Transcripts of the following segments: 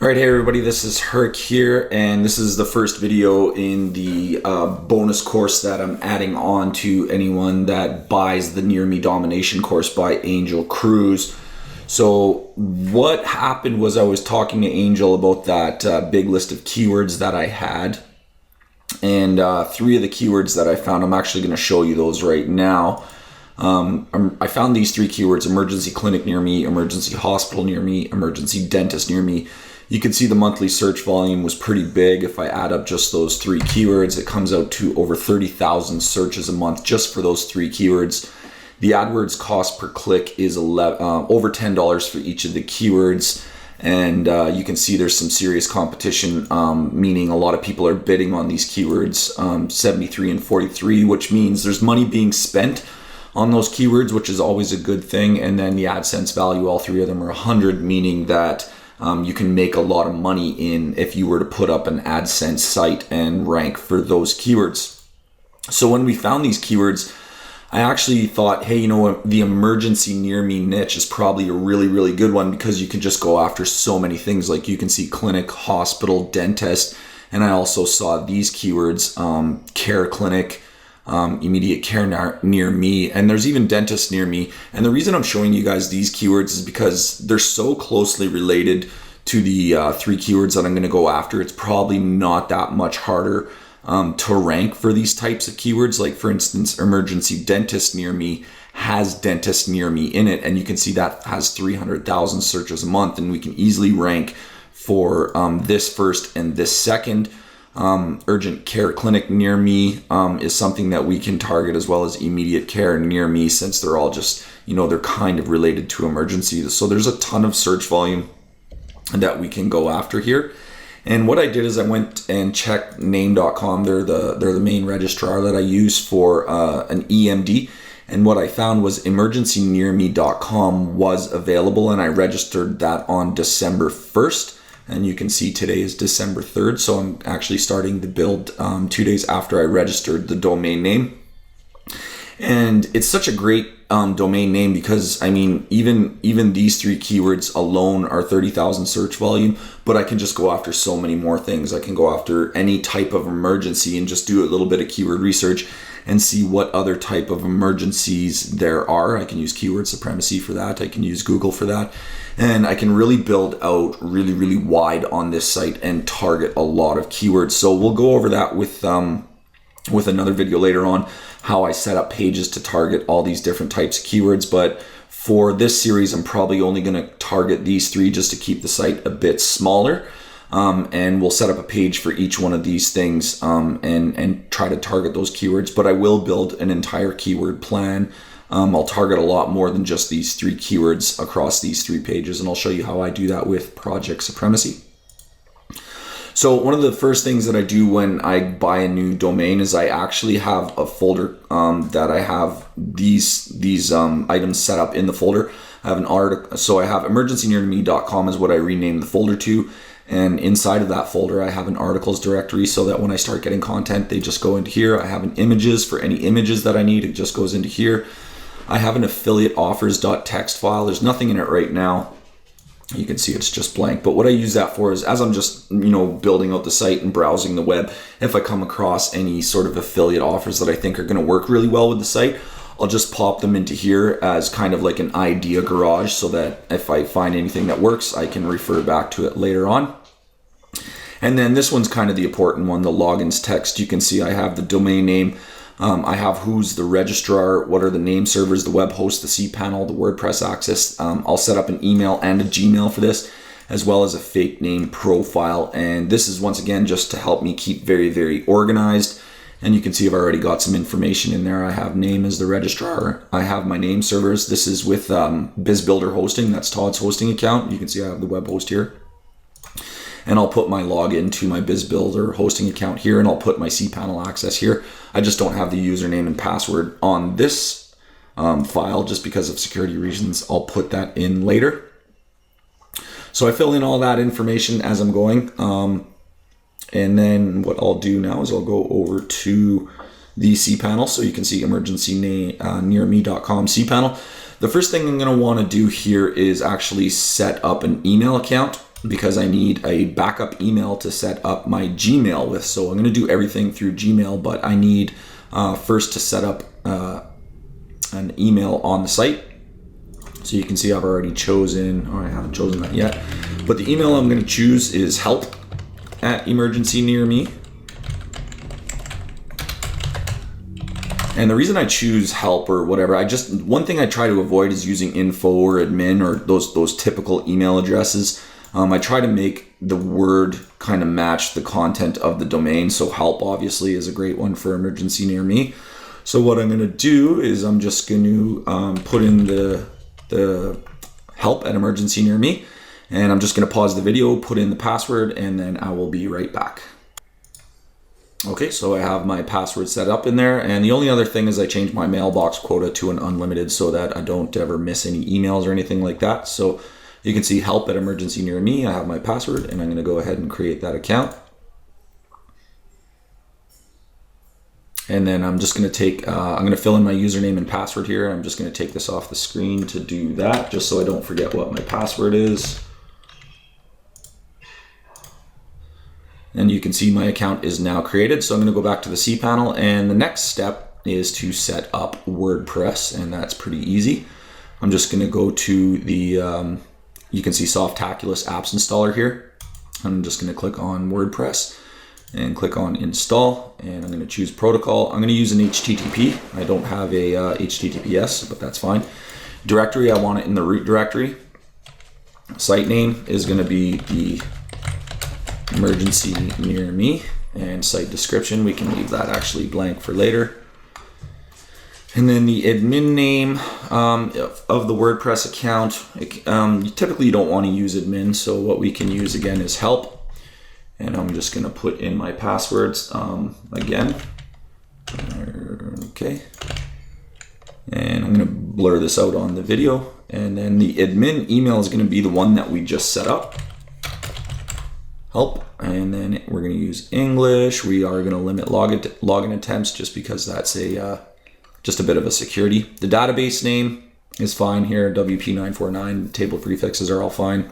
All right, hey everybody, this is Herc here, and this is the first video in the bonus course that I'm adding on to anyone that buys the NearMeDomination course by Angel Cruz. So what happened was I was talking to Angel about that big list of keywords that I had, and three of the keywords that I found, I'm actually going to show you those right now. I found these three keywords: emergency clinic near me, emergency hospital near me, emergency dentist near me. You can see the monthly search volume was pretty big. If I add up just those three keywords, it comes out to over 30,000 searches a month just for those three keywords. The AdWords cost per click is over $10 for each of the keywords. And you can see there's some serious competition, meaning a lot of people are bidding on these keywords, 73 and 43, which means there's money being spent on those keywords, which is always a good thing. And then the AdSense value, all three of them are 100, meaning that you can make a lot of money if you were to put up an AdSense site and rank for those keywords. So when we found these keywords, I actually thought, hey, you know what, the emergency near me niche is probably a really good one, because you can just go after so many things. Like you can see clinic, hospital, dentist, and I also saw these keywords, care clinic, immediate care near me, and there's even dentist near me. And the reason I'm showing you guys these keywords is because they're so closely related to the three keywords that I'm going to go after. It's probably not that much harder to rank for these types of keywords. Like for instance, emergency dentist near me has dentist near me in it, and you can see that has 300,000 searches a month, and we can easily rank for this first and this second. Urgent care clinic near me is something that we can target, as well as immediate care near me, since they're all just, they're kind of related to emergency. So there's a ton of search volume that we can go after here. And what I did is I went and checked name.com. They're the main registrar that I use for an EMD. And what I found was emergencynearme.com was available, and I registered that on December 1st. And you can see today is December 3rd, so I'm actually starting the build 2 days after I registered the domain name. And it's such a great domain name, because I mean, even these three keywords alone are 30,000 search volume, but I can just go after so many more things. I can go after any type of emergency and just do a little bit of keyword research and see what other type of emergencies there are. I can use keyword supremacy for that. I can use Google for that. And I can really build out really wide on this site and target a lot of keywords. So we'll go over that with another video later on, how I set up pages to target all these different types of keywords. But for this series, I'm probably only going to target these three just to keep the site a bit smaller. And we'll set up a page for each one of these things and try to target those keywords. But I will build an entire keyword plan. I'll target a lot more than just these three keywords across these three pages, and I'll show you how I do that with Project Supremacy. So one of the first things that I do when I buy a new domain is I actually have a folder that I have these items set up in the folder. I have an article, so I have emergencynearme.com is what I renamed the folder to. And inside of that folder, I have an articles directory, so that when I start getting content, they just go into here. I have an images for any images that I need. It just goes into here. I have an affiliate offers.txt file. There's nothing in it right now. You can see it's just blank. But what I use that for is, as I'm just, building out the site and browsing the web, if I come across any sort of affiliate offers that I think are going to work really well with the site, I'll just pop them into here as kind of like an idea garage, so that if I find anything that works, I can refer back to it later on. And then this one's kind of the important one, the logins text. You can see I have the domain name. I have who's the registrar, what are the name servers, the web host, the CPanel, the WordPress access. I'll set up an email and a Gmail for this, as well as a fake name profile. And this is, once again, just to help me keep very organized. And you can see I've already got some information in there. I have name as the registrar. I have my name servers. This is with BizBuilder hosting. That's Todd's hosting account. You can see I have the web host here. And I'll put my login to my BizBuilder hosting account here, and I'll put my CPanel access here. I just don't have the username and password on this file, just because of security reasons. I'll put that in later. So I fill in all that information as I'm going. And then what I'll do now is I'll go over to the CPanel. So you can see emergencynearme.com CPanel. The first thing I'm going to want to do here is actually set up an email account. because I need a backup email to set up my Gmail with. So I'm going to do everything through Gmail, but I need first to set up an email on the site. So you can see I've already chosen, or I haven't chosen that yet, but the email I'm going to choose is help@emergencynearme. And the reason I choose help or whatever, one thing I try to avoid is using info or admin or those typical email addresses. I try to make the word kind of match the content of the domain. So help obviously is a great one for emergency near me. So what I'm going to do is I'm just going to put in the help@emergency near me, and I'm just going to pause the video, put in the password, and then I will be right back. Okay, so I have my password set up in there, and the only other thing is I changed my mailbox quota to an unlimited so that I don't ever miss any emails or anything like that. So you can see help@emergency near me. I have my password, and I'm going to go ahead and create that account. And then I'm just going to take, I'm going to fill in my username and password here. I'm just going to take this off the screen to do that, just so I don't forget what my password is. And you can see my account is now created. So I'm going to go back to the CPanel, and the next step is to set up WordPress, and that's pretty easy. I'm just going to go to the, you can see Softaculous Apps Installer here. I'm just going to click on WordPress and click on Install, and I'm going to choose protocol. I'm going to use an HTTP. I don't have a HTTPS, but that's fine. Directory, I want it in the root directory. Site name is going to be the emergency near me, and site description, we can leave that actually blank for later. And then the admin name of the WordPress account, typically you don't want to use admin, so what we can use again is help. And I'm just going to put in my passwords again. Okay. And I'm going to blur this out on the video. And then the admin email is going to be the one that we just set up. Help. And then we're going to use English. We are going to limit login attempts just because that's just a bit of a security. The database name is fine here. WP949. Table prefixes are all fine.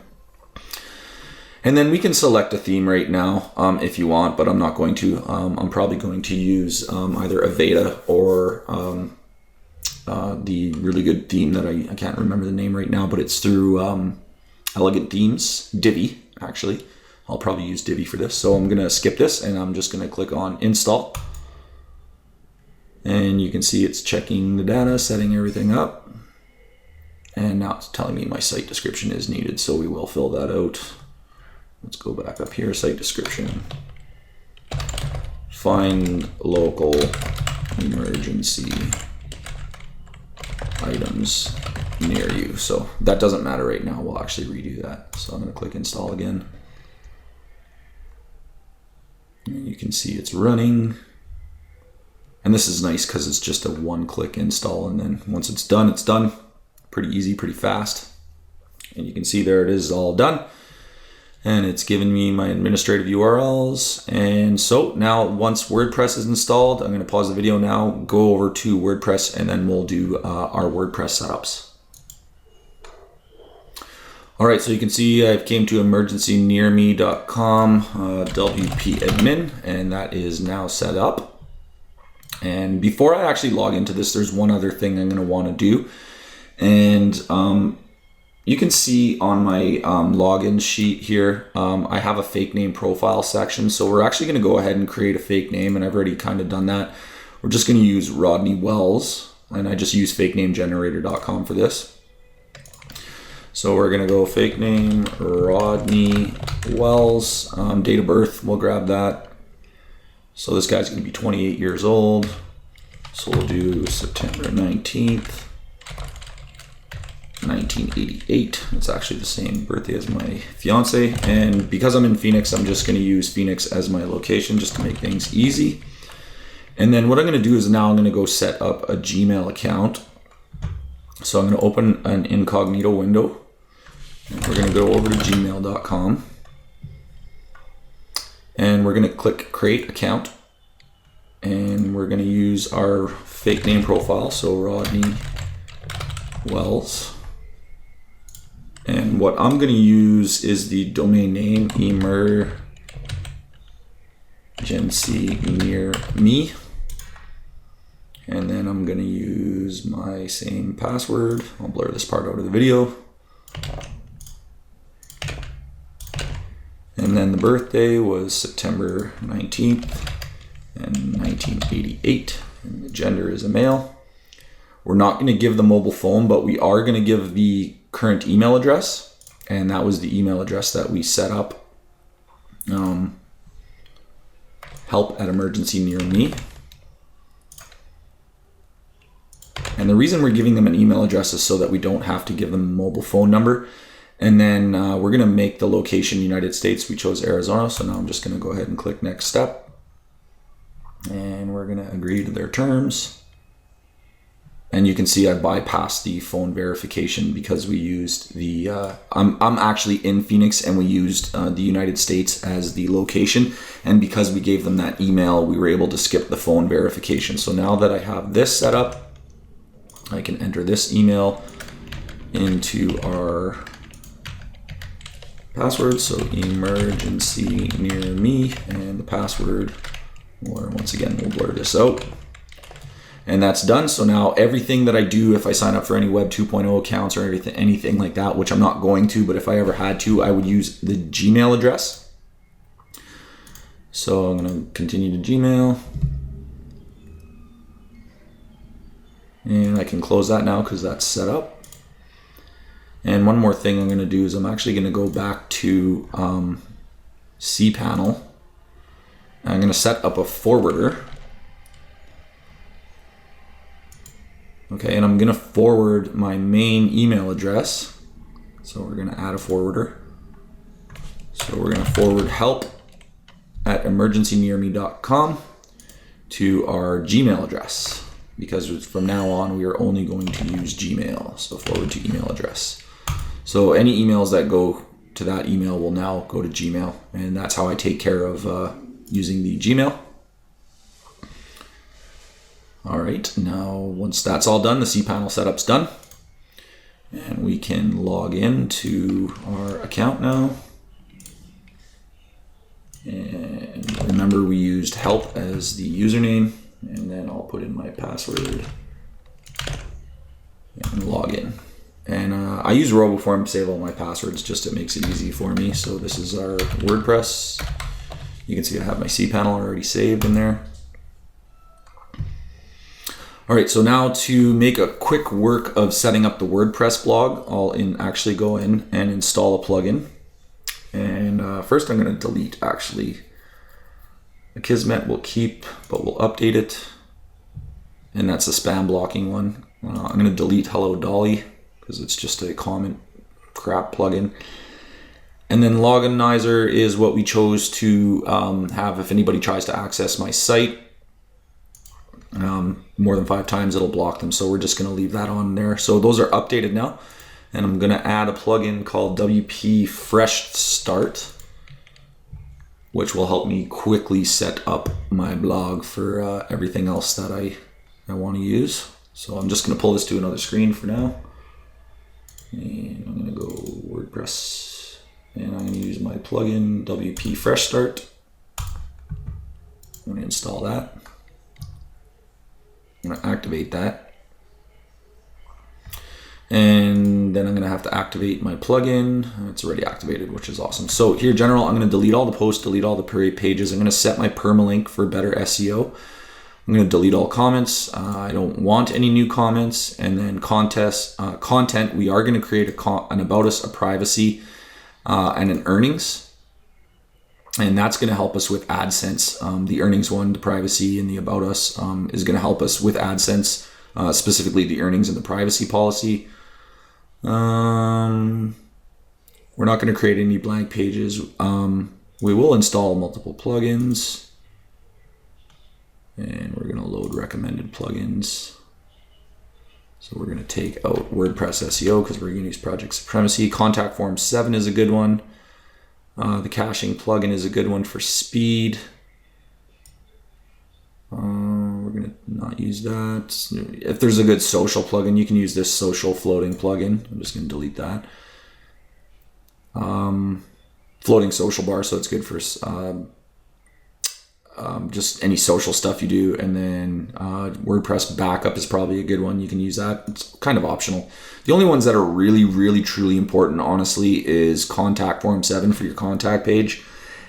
And then we can select a theme right now if you want, but I'm not going to. I'm probably going to use either Aveda or the really good theme that I can't remember the name right now, but it's through Elegant Themes, Divi, actually. I'll probably use Divi for this. So I'm going to skip this, and I'm just going to click on Install. And you can see it's checking the data, setting everything up. And now it's telling me my site description is needed, so we will fill that out. Let's go back up here, site description. Find local emergency items near you. So that doesn't matter right now. We'll actually redo that. So I'm going to click install again. And you can see it's running. And this is nice because it's just a one-click install. And then once it's done, it's done. Pretty easy, pretty fast. And you can see there it is all done. And it's given me my administrative URLs. And so now once WordPress is installed, I'm going to pause the video now, go over to WordPress, and then we'll do our WordPress setups. All right, so you can see I came to emergencynearme.com WP admin, and that is now set up. And before I actually log into this, there's one other thing I'm going to want to do. And you can see on my login sheet here, I have a fake name profile section. So we're actually going to go ahead and create a fake name, and I've already kind of done that. We're just going to use Rodney Wells, and I just use fakenamegenerator.com for this. So we're going to go fake name Rodney Wells, date of birth, we'll grab that. So this guy's going to be 28 years old. So we'll do September 19th. 1988. It's actually the same birthday as my fiance, and because I'm in Phoenix, I'm just going to use Phoenix as my location just to make things easy. And then what I'm going to do is now I'm going to go set up a Gmail account. So I'm going to open an incognito window, and we're going to go over to gmail.com, and we're going to click create account, and we're going to use our fake name profile, so Rodney Wells. And what I'm going to use is the domain name emergency near me. And then I'm going to use my same password. I'll blur this part out of the video. And then the birthday was September 19th and 1988. And the gender is a male. We're not going to give the mobile phone, but we are going to give the current email address. And that was the email address that we set up. help@emergency-near-me. And the reason we're giving them an email address is so that we don't have to give them a mobile phone number. And then we're going to make the location United States. We chose Arizona, so now I'm just going to go ahead and click next step. And we're going to agree to their terms. And you can see I bypassed the phone verification because we used the, I'm actually in Phoenix and we used the United States as the location. And because we gave them that email, we were able to skip the phone verification. So now that I have this set up, I can enter this email into our password. So emergency near me, and the password, or once again, we'll blur this out. And that's done. So now everything that I do, if I sign up for any Web 2.0 accounts or anything like that, which I'm not going to, but if I ever had to, I would use the Gmail address. So I'm going to continue to Gmail. And I can close that now because that's set up. And one more thing I'm going to do is I'm actually going to go back to CPanel. I'm going to set up a forwarder. Okay, and I'm going to forward my main email address. So we're going to add a forwarder. So we're going to forward help@emergencynearme.com to our Gmail address, because from now on we are only going to use Gmail. So forward to email address. So any emails that go to that email will now go to Gmail, and that's how I take care of using the Gmail. All right, now once that's all done, the cPanel setup's done. And we can log in to our account now. And remember, we used help as the username, and then I'll put in my password and log in. And I use RoboForm to save all my passwords, just it makes it easy for me. So this is our WordPress. You can see I have my cPanel already saved in there. All right, so now to make a quick work of setting up the WordPress blog, I'll actually go in and install a plugin. And first I'm going to delete actually. Akismet we'll keep, but we'll update it. And that's a spam blocking one. I'm going to delete Hello Dolly because it's just a common crap plugin. And then Loginizer is what we chose to have if anybody tries to access my site. More than 5 times it'll block them, so we're just going to leave that on there. So those are updated now, and I'm going to add a plugin called WP Fresh Start, which will help me quickly set up my blog for everything else that I want to use. So I'm just going to pull this to another screen for now, and I'm going to go WordPress, and I'm going to use my plugin WP Fresh Start. I'm going to install that. I'm going to activate that, and then I'm going to have to activate my plugin. It's already activated, which is awesome. So here, general, I'm going to delete all the posts, delete all the pages. I'm going to set my permalink for better SEO. I'm going to delete all comments. I don't want any new comments. And then content, we are going to create an about us, a privacy, and an earnings. And that's going to help us with AdSense. The earnings one, the privacy, and the about us is going to help us with AdSense, specifically the earnings and the privacy policy. We're not going to create any blank pages. We will install multiple plugins. And we're going to load recommended plugins. So we're going to take out WordPress SEO because we're going to use Project Supremacy. Contact Form 7 is a good one. The caching plugin is a good one for speed. We're going to not use that. If there's a good social plugin, you can use this social floating plugin. I'm just going to delete that. floating social bar, so it's good for just any social stuff you do. And then WordPress backup is probably a good one. You can use that. It's kind of optional. The only ones that are really, really, truly important, honestly, is Contact Form 7 for your contact page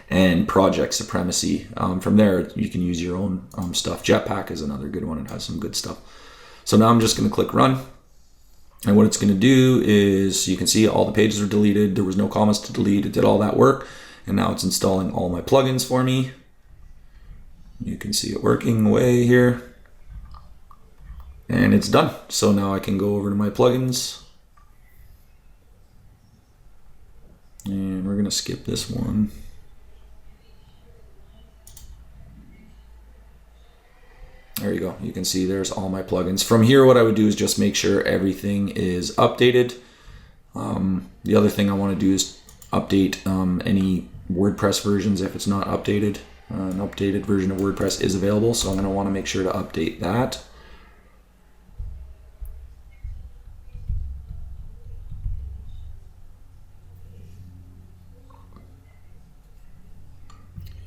and Project Supremacy. From there, you can use your own stuff. Jetpack is another good one. It has some good stuff. So now I'm just going to click Run. And what it's going to do is, you can see all the pages are deleted. There was no commas to delete. It did all that work. And now it's installing all my plugins for me. You can see it working away here. And it's done. So now I can go over to my plugins. And we're going to skip this one. There you go. You can see there's all my plugins. From here, what I would do is just make sure everything is updated. The other thing I want to do is update any WordPress versions if it's not updated. An updated version of WordPress is available, so I'm going to want to make sure to update that.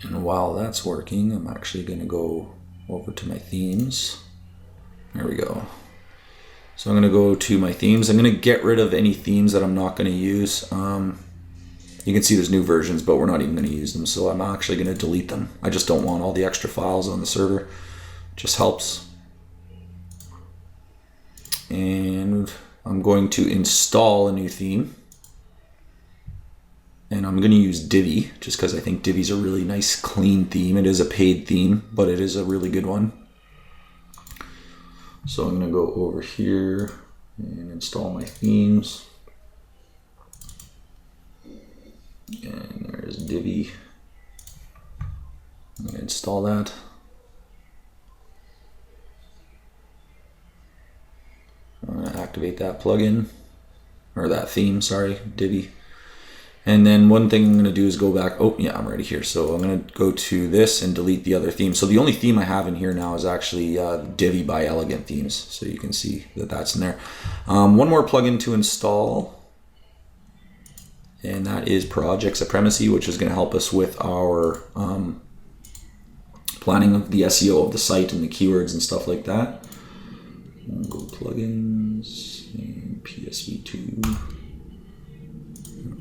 And while that's working, I'm actually going to go over to my themes. There we go. So I'm going to go to my themes. I'm going to get rid of any themes that I'm not going to use. You can see there's new versions, but we're not even going to use them. So I'm actually going to delete them. I just don't want all the extra files on the server. It just helps. And I'm going to install a new theme. And I'm going to use Divi, just because I think Divi's a really nice, clean theme. It is a paid theme, but it is a really good one. So I'm going to go over here and install my themes. And there's Divi. I'm going to install that. I'm going to activate that plugin, or that theme, sorry, Divi. And then one thing I'm going to do is go back. Oh, yeah, I'm already here. So I'm going to go to this and delete the other theme. So the only theme I have in here now is actually Divi by Elegant Themes. So you can see that that's in there. One more plugin to install. And that is Project Supremacy, which is going to help us with our planning of the SEO of the site and the keywords and stuff like that. Go plugins and PSV2.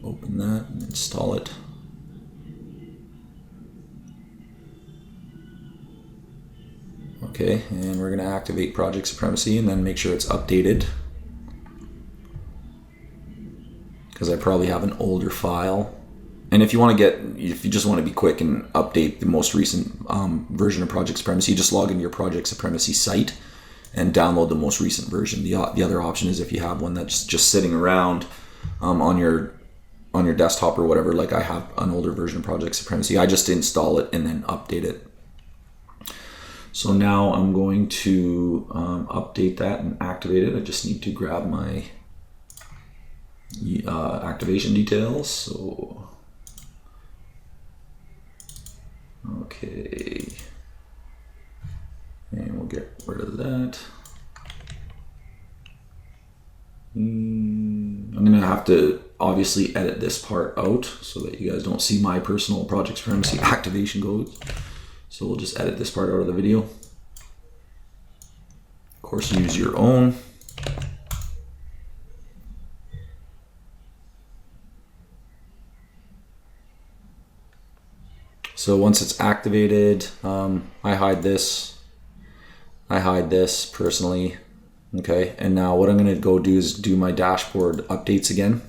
Open that and install it. Okay, and we're going to activate Project Supremacy and then make sure it's updated, because I probably have an older file. And if you just want to be quick and update the most recent version of Project Supremacy, just log into your Project Supremacy site and download the most recent version. The other option is if you have one that's just sitting around on your desktop or whatever, like I have an older version of Project Supremacy, I just install it and then update it. So now I'm going to update that and activate it. I just need to grab my activation details. So, okay, and we'll get rid of that. I'm gonna have to obviously edit this part out so that you guys don't see my personal Project Supremacy activation codes. So we'll just edit this part out of the video. Of course, use your own. So once it's activated, I hide this. I hide this personally. Okay, and now what I'm going to go do is do my dashboard updates again.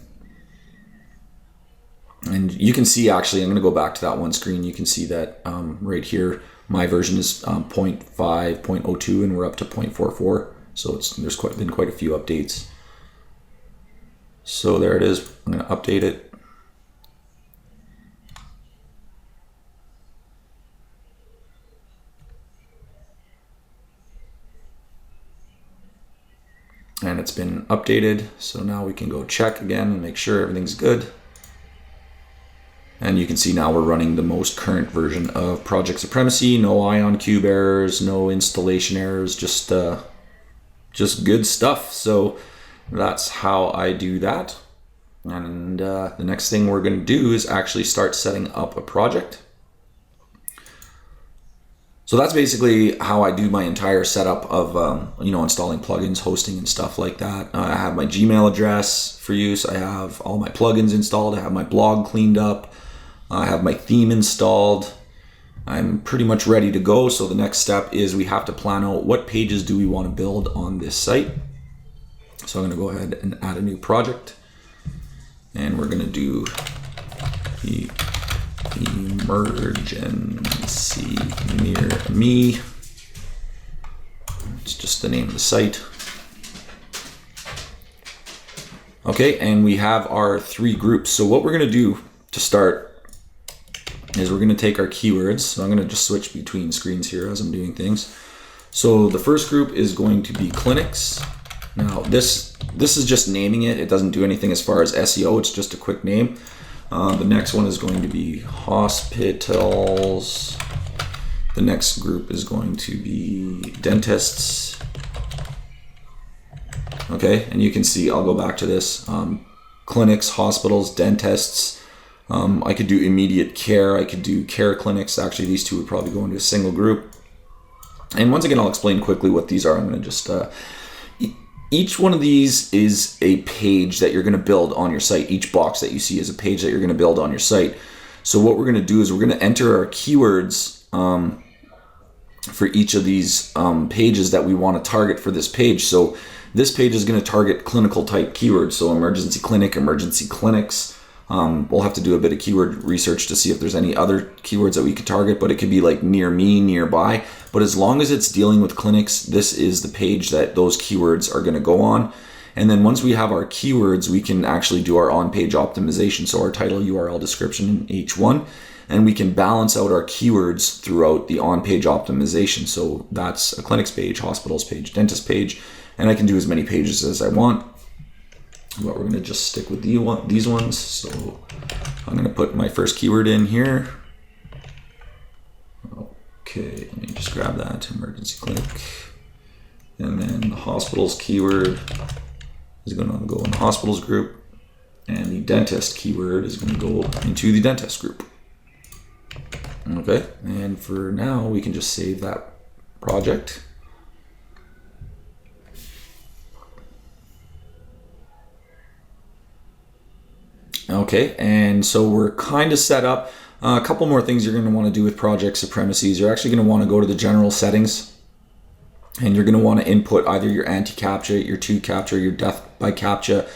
And you can see, actually, I'm going to go back to that one screen. You can see that right here, my version is 0.5.02 and we're up to 0.44. So there's been quite a few updates. So there it is. I'm going to update it. And it's been updated. So now we can go check again and make sure everything's good. And you can see now we're running the most current version of Project Supremacy. No IonCube errors, no installation errors, just good stuff. So that's how I do that. And the next thing we're going to do is actually start setting up a project. So that's basically how I do my entire setup of installing plugins, hosting, and stuff like that. I have my Gmail address for use. I have all my plugins installed. I have my blog cleaned up. I have my theme installed. I'm pretty much ready to go. So the next step is we have to plan out what pages do we want to build on this site. So I'm going to go ahead and add a new project. And we're going to do the emergency near me. It's just the name of the site. Okay, and we have our 3 groups. So what we're going to do to start is we're going to take our keywords. So I'm going to just switch between screens here as I'm doing things. So the first group is going to be clinics. Now this is just naming it. It doesn't do anything as far as SEO. It's just a quick name. The next one is going to be hospitals. The next group is going to be dentists. Okay, and you can see, I'll go back to this. Clinics, hospitals, dentists. I could do immediate care. I could do care clinics. Actually, these 2 would probably go into a single group. And once again, I'll explain quickly what these are. I'm going to just... each one of these is a page that you're going to build on your site. Each box that you see is a page that you're going to build on your site. So what we're going to do is we're going to enter our keywords for each of these pages that we want to target for this page. So this page is going to target clinical type keywords. So emergency clinic, emergency clinics. We'll have to do a bit of keyword research to see if there's any other keywords that we could target, but it could be like near me, nearby. But as long as it's dealing with clinics, this is the page that those keywords are going to go on. And then once we have our keywords, we can actually do our on-page optimization. So our title, URL, description in each one, and we can balance out our keywords throughout the on-page optimization. So that's a clinics page, hospitals page, dentist page, and I can do as many pages as I want. But we're going to just stick with these ones. So I'm going to put my first keyword in here. Okay, let me just grab that, emergency clinic. And then the hospitals keyword is going to go in the hospitals group. And the dentist keyword is going to go into the dentist group. Okay, and for now, we can just save that project. Okay, and so we're kind of set up. A couple more things you're going to want to do with project supremacies. You're actually going to want to go to the general settings, and you're going to want to input either your anti-captcha, your to-captcha, your death by captcha,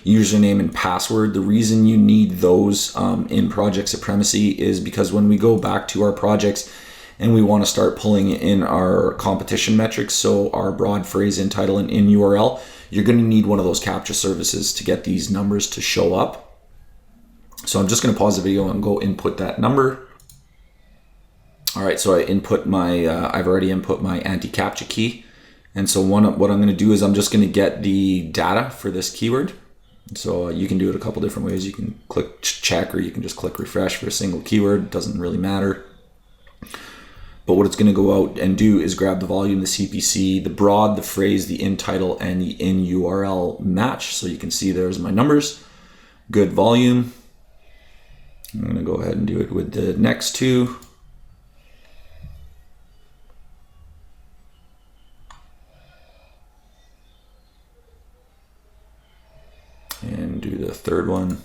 username, and password. The reason you need those in project supremacy is because when we go back to our projects and we want to start pulling in our competition metrics, so our broad phrase in title and in URL, you're going to need one of those captcha services to get these numbers to show up. So I'm just going to pause the video and go input that number. All right, so I input my, I've already input my anti-captcha key. And so what I'm going to do is I'm just going to get the data for this keyword. So you can do it a couple different ways. You can click check, or you can just click refresh for a single keyword. It doesn't really matter. But what it's going to go out and do is grab the volume, the CPC, the broad, the phrase, the in title, and the in URL match. So you can see there's my numbers. Good volume. I'm going to go ahead and do it with the next 2. And do the third one.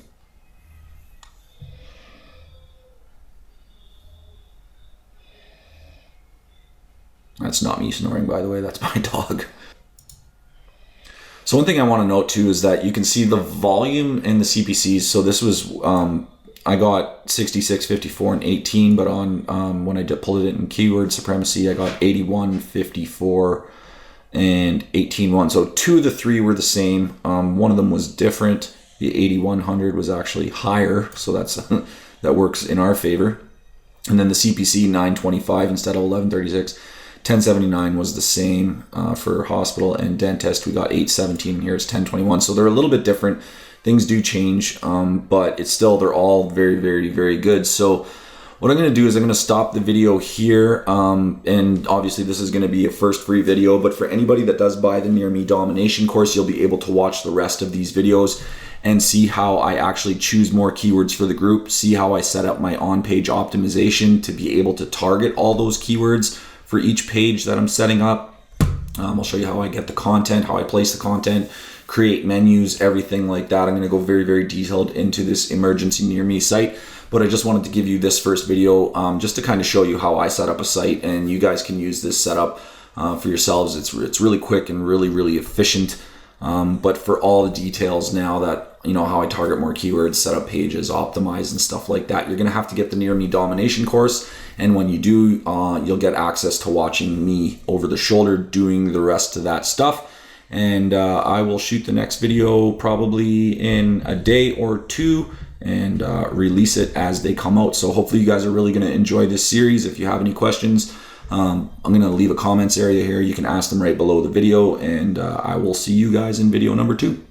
That's not me snoring, by the way, that's my dog. So one thing I want to note too is that you can see the volume and the CPCs. So this was, I got 66, 54, and 18, but on when I pulled it in keyword supremacy, I got 81, 54, and 18.1. So 2 of the 3 were the same. One of them was different. The 8100 was actually higher, so that's that works in our favor. And then the CPC 925 instead of 1136. 1079 was the same for hospital and dentist. We got 817 here. It's 1021. So they're a little bit different. Things do change, but it's still, they're all very, very, very good. So what I'm going to do is I'm going to stop the video here. And obviously this is going to be a first free video, but for anybody that does buy the NearMeDomination course, you'll be able to watch the rest of these videos and see how I actually choose more keywords for the group, see how I set up my on-page optimization to be able to target all those keywords for each page that I'm setting up. I'll show you how I get the content, how I place the content, create menus, everything like that. I'm going to go very, very detailed into this emergency near me site, but I just wanted to give you this first video just to kind of show you how I set up a site, and you guys can use this setup for yourselves. It's really quick and really efficient. But for all the details now that you know how I target more keywords, set up pages, optimize, and stuff like that, you're gonna have to get the NearMeDomination course. And when you do, you'll get access to watching me over the shoulder doing the rest of that stuff. And I will shoot the next video probably in a day or two and release it as they come out. So hopefully you guys are really gonna enjoy this series. If you have any questions, I'm going to leave a comments area here. You can ask them right below the video, and I will see you guys in video number 2.